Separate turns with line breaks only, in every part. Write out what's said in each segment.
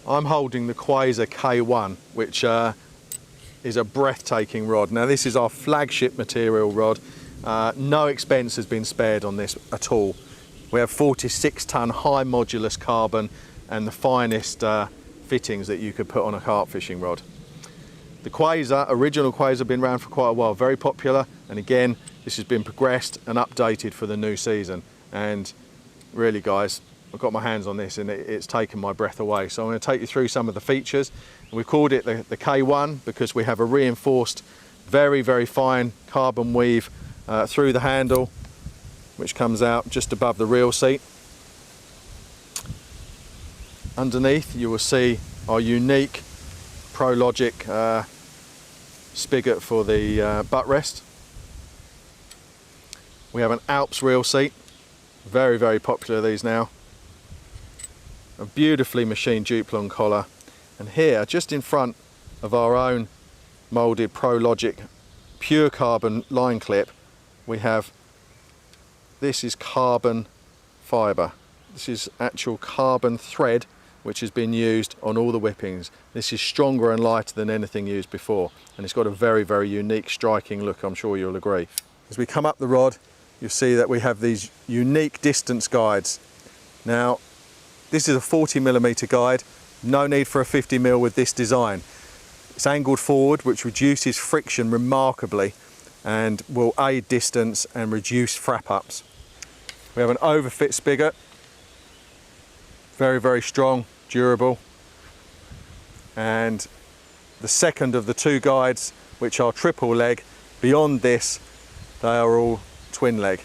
I'm holding the Quasar K1, which is a breathtaking rod. Now this is our flagship material rod. No expense has been spared on this at all. We have 46-ton high modulus carbon and the finest fittings that you could put on a carp fishing rod. The Quasar, original Quasar, have been around for quite a while, very popular, and again this has been progressed and updated for the new season. And really guys, I've got my hands on this and it's taken my breath away. So I'm going to take you through some of the features. We've called it the K1 because we have a reinforced, very, very fine carbon weave through the handle, which comes out just above the reel seat. Underneath you will see our unique ProLogic spigot for the butt rest. We have an Alps reel seat, very, very popular these now. A beautifully machined Duplon collar, and here just in front of our own moulded ProLogic pure carbon line clip, we have, this is carbon fibre. This is actual carbon thread which has been used on all the whippings. This is stronger and lighter than anything used before, and it's got a very, very unique, striking look, I'm sure you'll agree. As we come up the rod, you'll see that we have these unique distance guides. Now, this is a 40mm guide, no need for a 50mm with this design. It's angled forward, which reduces friction remarkably and will aid distance and reduce frap ups. We have an overfit spigot, very, very strong, durable. And the second of the two guides, which are triple leg, beyond this, they are all twin leg.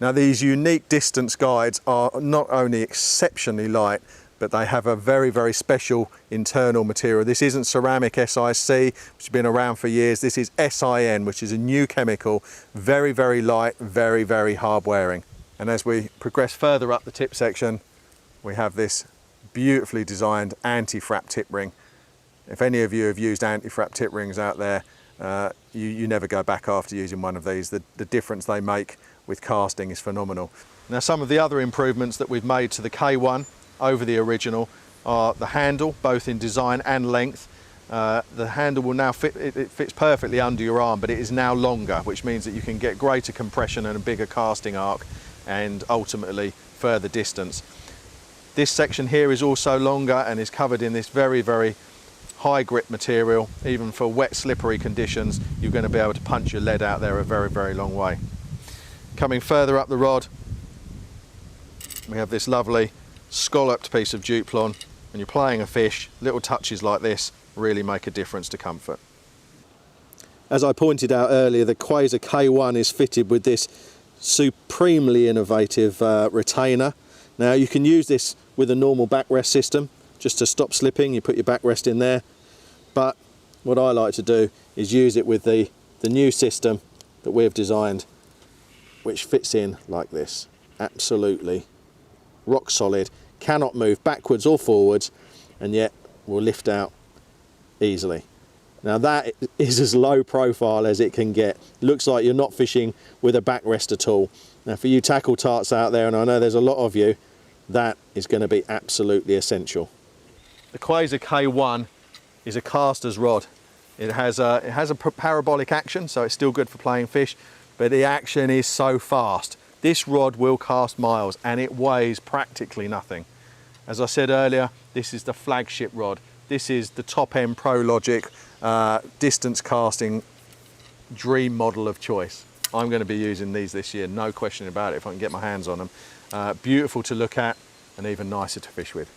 Now these unique distance guides are not only exceptionally light, but they have a very, very special internal material. This isn't ceramic SiC, which has been around for years. This is SiN, which is a new chemical, very, very light, very, very hard wearing. And as we progress further up the tip section, we have this beautifully designed anti-frap tip ring. If any of you have used anti-frap tip rings out there, you never go back after using one of these. The difference they make with casting is phenomenal. Now some of the other improvements that we've made to the K1 over the original are the handle, both in design and length. The handle will now fit, it fits perfectly under your arm, but it is now longer, which means that you can get greater compression and a bigger casting arc and ultimately further distance. This section here is also longer and is covered in this very, very high grip material. Even for wet, slippery conditions, you're going to be able to punch your lead out there a very, very long way. Coming further up the rod, we have this lovely scalloped piece of Duplon. When you're playing a fish, little touches like this really make a difference to comfort. As I pointed out earlier, the Quasar K1 is fitted with this supremely innovative retainer. Now you can use this with a normal backrest system just to stop slipping. You put your backrest in there, but what I like to do is use it with the new system that we've designed, which fits in like this. Absolutely rock solid, cannot move backwards or forwards, and yet will lift out easily. Now that is as low profile as it can get. Looks like you're not fishing with a backrest at all. Now for you tackle tarts out there, and I know there's a lot of you, that is going to be absolutely essential. The Quasar K1 is a caster's rod. It has a parabolic action, so it's still good for playing fish, but the action is so fast. This rod will cast miles and it weighs practically nothing. As I said earlier, this is the flagship rod. This is the top-end ProLogic distance casting dream model of choice. I'm going to be using these this year, no question about it, if I can get my hands on them. Beautiful to look at and even nicer to fish with.